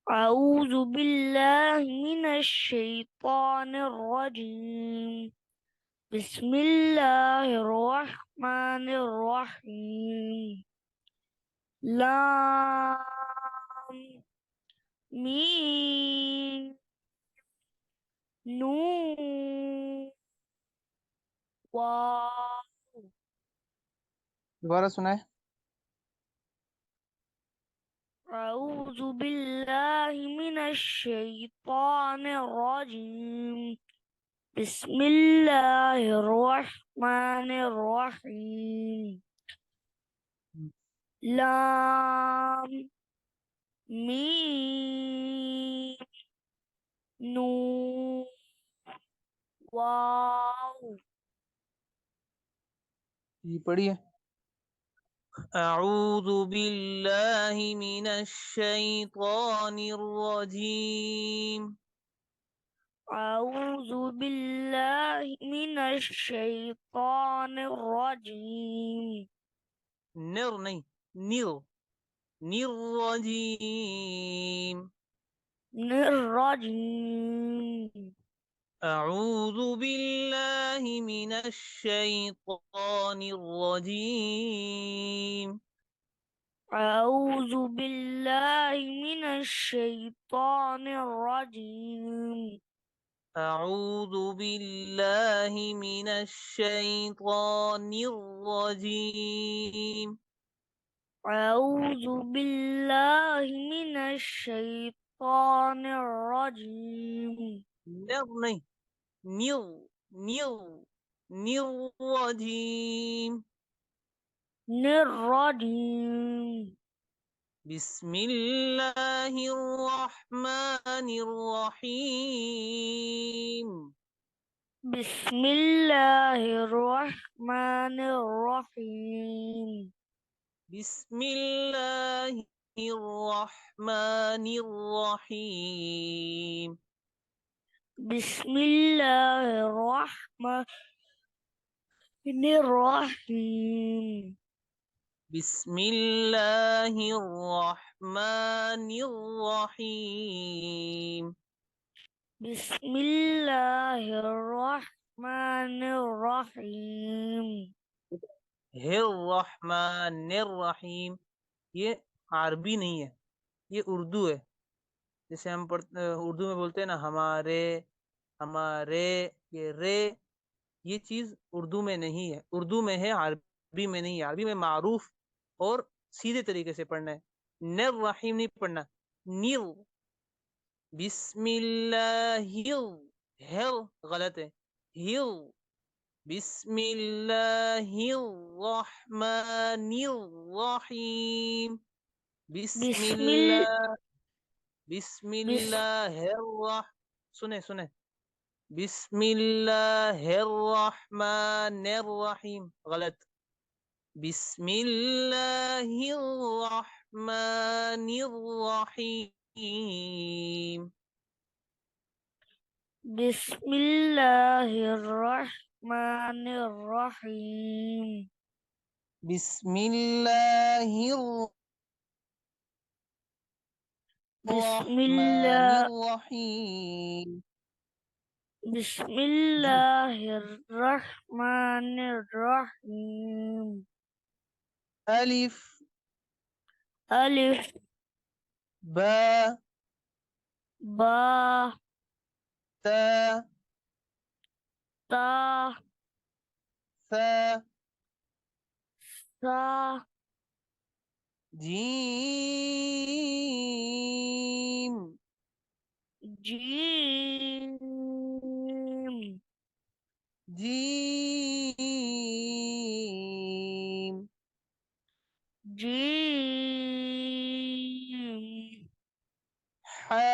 أعوذ بالله من الشيطان الرجيم. بسم الله الرحمن الرحيم. لام ميم نون واو. दोबारा सुनाए। أعوذ بالله من الشيطان الرجيم. بسم الله الرحمن الرحيم. لام ميم نون واو. जी पढ़िए। أعوذ بالله من الشيطان الرجيم. أعوذ بالله من الشيطان الرجيم. نر नहीं निर निर्रजीम. من الرجيم. أعوذ بالله من الشيطان الرجيم. أعوذ بالله من الشيطان الرجيم. أعوذ بالله من الشيطان الرجيم. أعوذ بالله من الشيطان الرجيم. نر नहीं निर निर निर्रजीम. من الرجيم. بسم الله الرحمن الرحيم. بسم الله الرحمن الرحيم. بسم الله الرحمن الرحيم. بسم الله الرحمن الرحيم. بسم الله الرحمن الرحيم. بسم الله الرحمن الرحيم. الرحمن الرحيम. ये अरबी नहीं है, ये उर्दू है। जैसे हम उर्दू में बोलते हैं ना, हमारे हमारे, ये रे, ये चीज उर्दू में नहीं है। उर्दू में है, अरबी में नहीं है। अरबी में मारूफ और सीधे तरीके से पढ़ना है। निर रहीम नहीं पढ़ना, निर। बिस्मिल्लाहिर, हिर गलत है, हिर। बिस्मिल्लाहिर रहमानिर रहीम। بسم ال... बिस्मिल्लाह بس... बिस्मिल्लाहिर सुने सुने, बिस्मिल्लाहिर्रहमानिर्रहीम गलत। बिस्मिल्लाहिर्रहमानिर्रहीम. بسم الله الرحمن الرحيم. بسم الله बिस्मिल्लाहिर्रहमानिर्रहीम। بسم जी। الله الرحمن الرحيم. अलिफ ألف बा با ता تا सा सा जीम جيم जीम جيم हा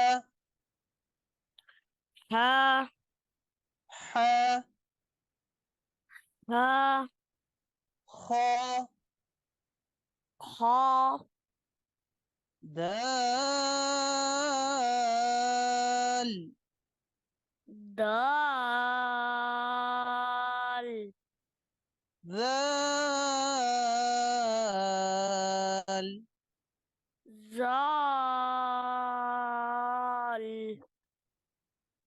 ها हा ها खा خا दाल دال दाल زال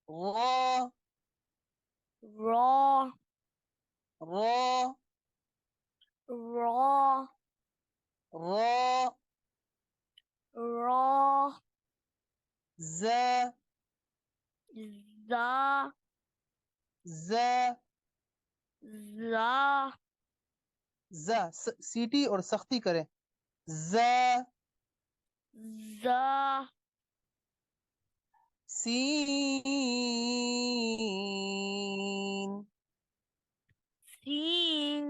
غا را را را را را زا زا زا زا زا सीटी और सख्ती करें जा زا सीन سين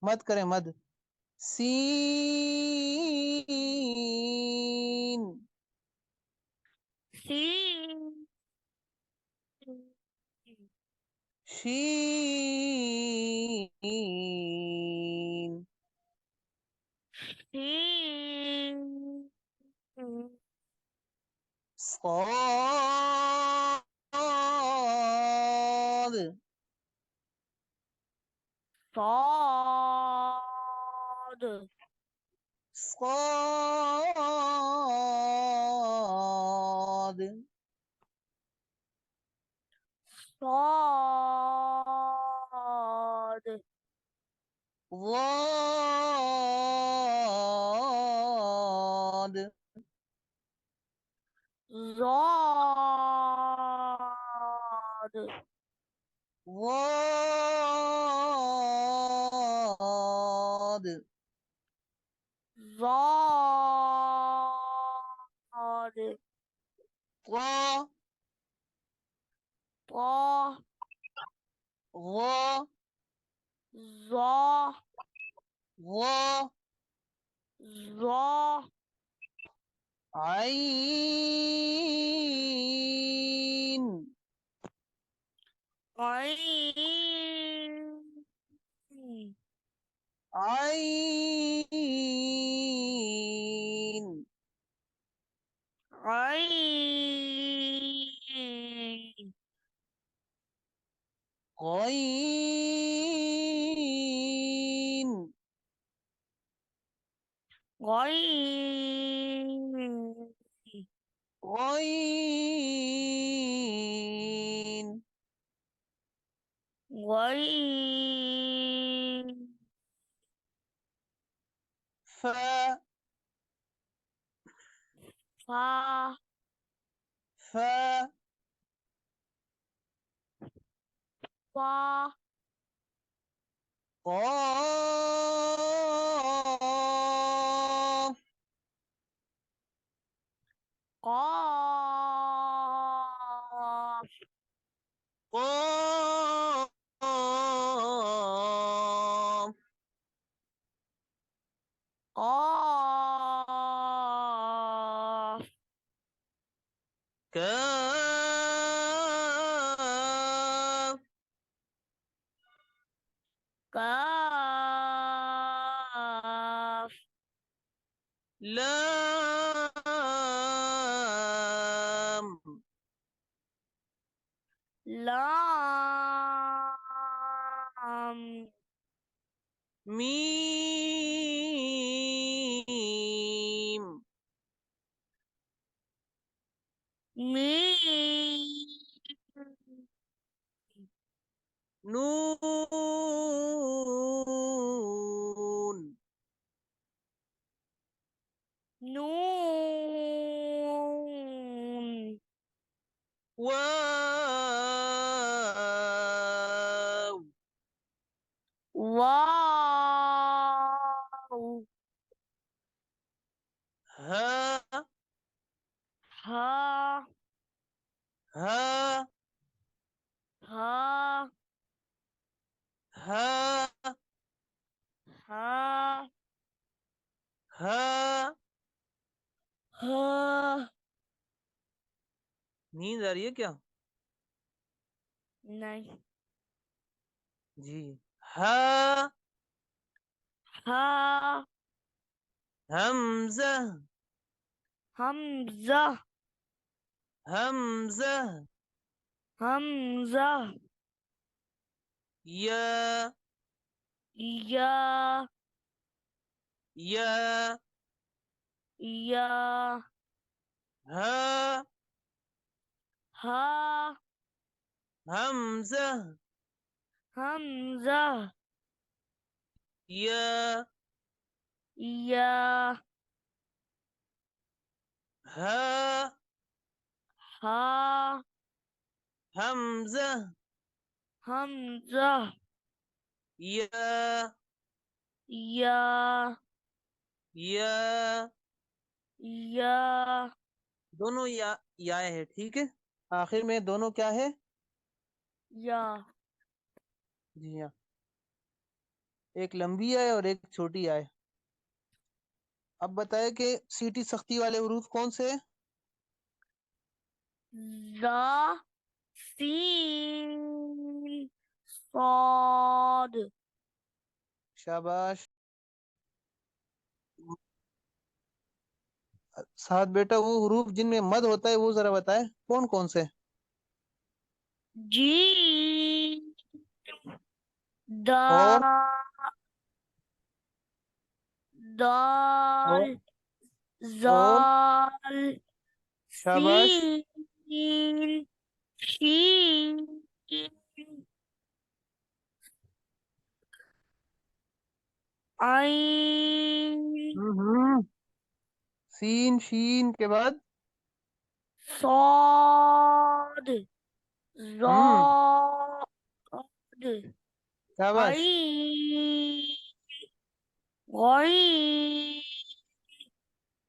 मद करें मद सीन سين शीन سين صاد صاد صاد صاد ضاد ضاد ضاد ضاد طا طا ظا ظا ظا ظا عين عين عين عين غين غين غين غين فا فا فا فا قاف قاف قاف قاف كاف كاف لام لام ميم ميم نون نون واو واو ها ها ها ها ها ها ها ها नींद आ रही है क्या? नहीं जी हा ها همزة همزة همزة همزة يا يا या या हा हा हमजा हमजा या या हा हा हमजा हमजा या या या या दोनों या है, ठीक है। आखिर में दोनों क्या है? या जी हाँ, एक लंबी आय और एक छोटी आय। अब बताए कि सीटी सख्ती वाले हरूफ कौन से हैं? जा सीन صاد शाबाश। साथ बेटा वो हरूफ जिनमें मद होता है वो जरा बताए कौन कौन से? जीम और दाल दाल और और जाल शाबाश। सीन शीन आइन हम्म। सीन शीन के बाद? صاد हम्म। ضاد शाबाश। عين غين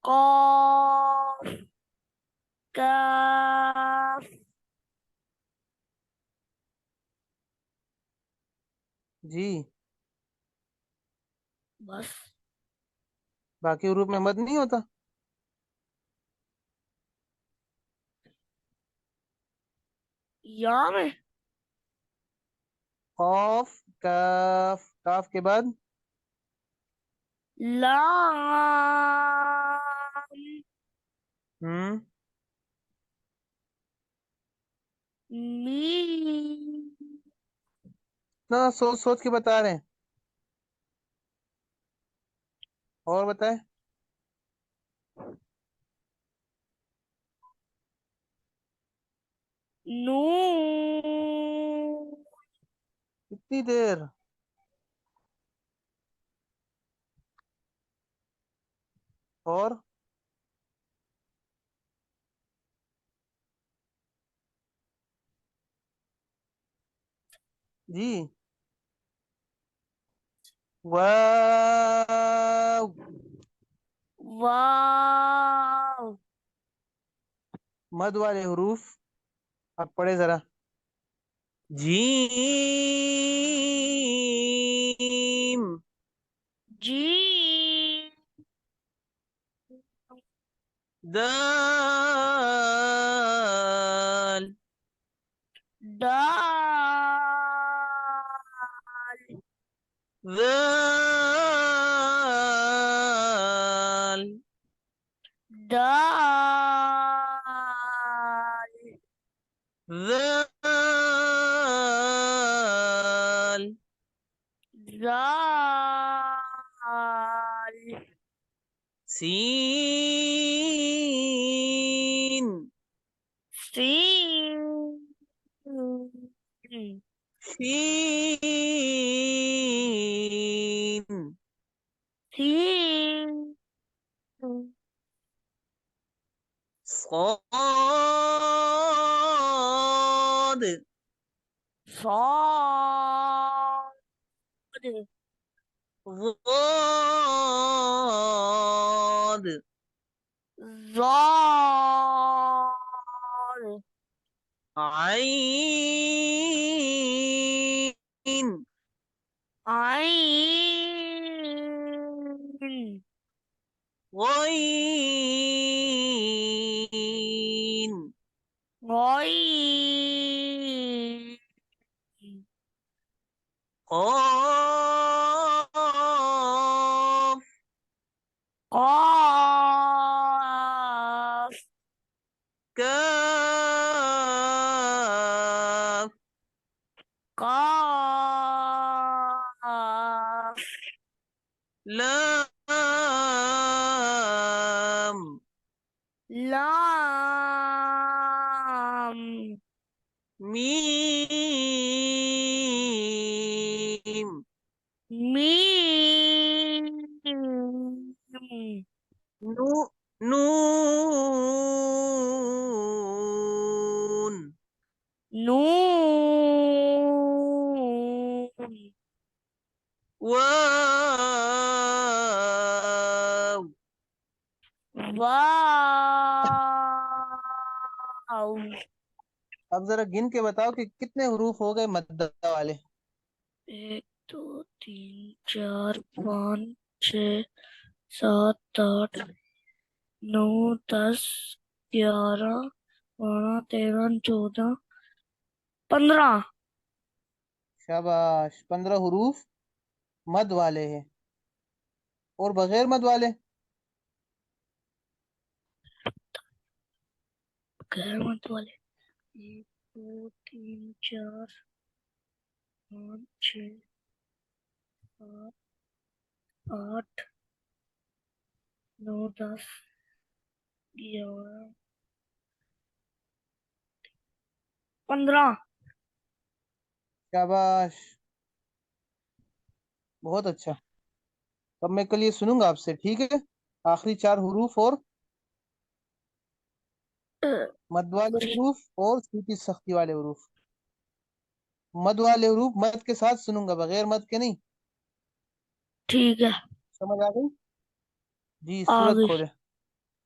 قاف كاف जी। बस बाकी हरूफ में मद नहीं होता? या में कॉफ काफ, काफ के बाद? लाम हम्म। मीम ना सोच सोच के बता रहे हैं। और बताए। नून कितनी देर? और जी। वाव। वाव मद वाले हरूफ अब पढ़े जरा। जीम जी दाल दाल दाल दाल दाल दाल सीन सीन शीन सीन صاد صاد ضاد ضاد عين عين غين غين قاف قاف كاف قاف لام लाम मीम मीम नू नून नून वाव वाव अब जरा गिन के बताओ कि कितने हरूफ हो गए मद्दा वाले। 1 2 3 4 5 6 7 8 9 10 11 12 13 14 15 शाबाश, 15 हरूफ मद वाले हैं। और बगैर मद वाले? गैर मत वाले 1 2 3 4 5 6 7 8 9 10 11 15 शाबाश, बहुत अच्छा। अब मैं कल ये सुनूंगा आपसे, ठीक है? आखिरी 4 हरूफ और मद वाले हरूफ और सीटी सख्ती वाले हरूफ। मद वाले हरूफ मद के साथ सुनूंगा, बगैर मद के नहीं। ठीक है समझ आ गई? जी, आ सूरत गई खोले।